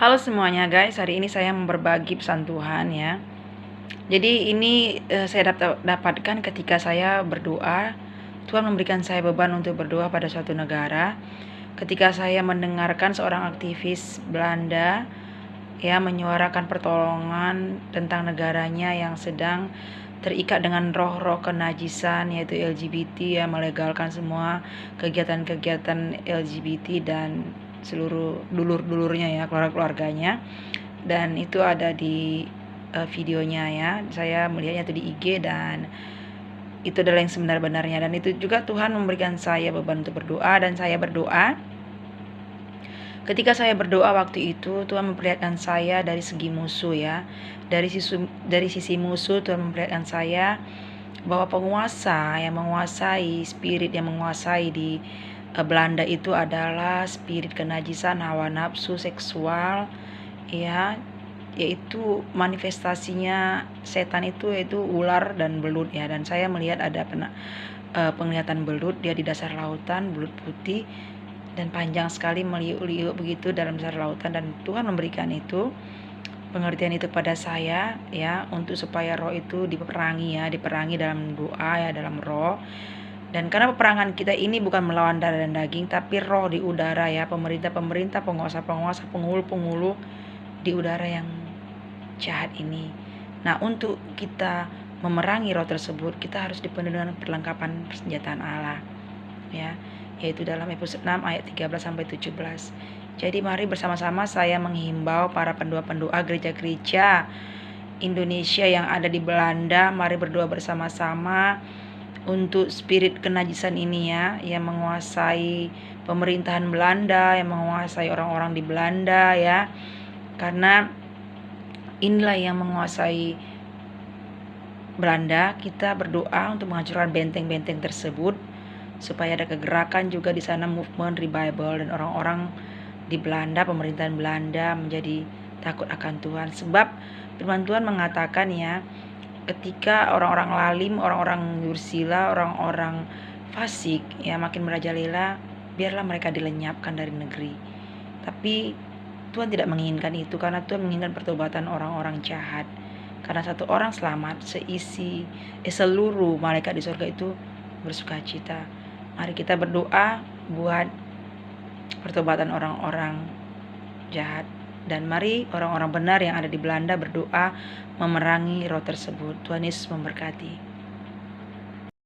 Halo semuanya guys, hari ini saya mau berbagi pesan Tuhan ya. Jadi ini saya dapatkan ketika saya berdoa, Tuhan memberikan saya beban untuk berdoa pada suatu negara. Ketika saya mendengarkan seorang aktivis Belanda ya menyuarakan pertolongan tentang negaranya yang sedang terikat dengan roh-roh kenajisan yaitu LGBT ya, melegalkan semua kegiatan-kegiatan LGBT dan seluruh dulur-dulurnya ya, keluarga-keluarganya. Dan itu ada di videonya ya. Saya melihatnya itu di IG dan itu adalah yang sebenar-benarnya, dan itu juga Tuhan memberikan saya beban untuk berdoa, dan saya berdoa. Ketika saya berdoa waktu itu, Tuhan memperlihatkan saya dari segi musuh ya. Dari sisi musuh, Tuhan memperlihatkan saya bahwa penguasa yang menguasai, spirit yang menguasai di Belanda itu adalah spirit kenajisan, hawa nafsu seksual ya, yaitu manifestasinya setan itu yaitu ular dan belut ya. Dan saya melihat ada penglihatan belut, dia di dasar lautan, belut putih dan panjang sekali meliuk-liuk begitu dalam dasar lautan. Dan Tuhan memberikan itu pengertian itu pada saya ya, untuk supaya roh itu diperangi ya, diperangi dalam doa ya, dalam roh. Dan karena peperangan kita ini bukan melawan darah dan daging, tapi roh di udara ya, pemerintah-pemerintah, penguasa-penguasa, penghulu-penghulu di udara yang jahat ini. Nah, untuk kita memerangi roh tersebut, kita harus dipenuhi dengan perlengkapan persenjataan Allah ya, yaitu dalam Efesus 6 ayat 13 sampai 17. Jadi mari bersama-sama saya menghimbau para pendua-pendua gereja-gereja Indonesia yang ada di Belanda, mari berdoa bersama-sama untuk spirit kenajisan ini ya, yang menguasai pemerintahan Belanda, yang menguasai orang-orang di Belanda ya. Karena inilah yang menguasai Belanda. Kita berdoa untuk menghancurkan benteng-benteng tersebut, supaya ada kegerakan juga di sana, movement revival, dan orang-orang di Belanda, pemerintahan Belanda menjadi takut akan Tuhan. Sebab firman Tuhan mengatakan ya, ketika orang-orang lalim, orang-orang dursila, orang-orang fasik ya makin merajalela, biarlah mereka dilenyapkan dari negeri. Tapi Tuhan tidak menginginkan itu, karena Tuhan menginginkan pertobatan orang-orang jahat. Karena satu orang selamat, seluruh malaikat di surga itu bersukacita. Mari kita berdoa buat pertobatan orang-orang jahat. Dan mari orang-orang benar yang ada di Belanda berdoa memerangi roh tersebut. Tuhan Yesus memberkati.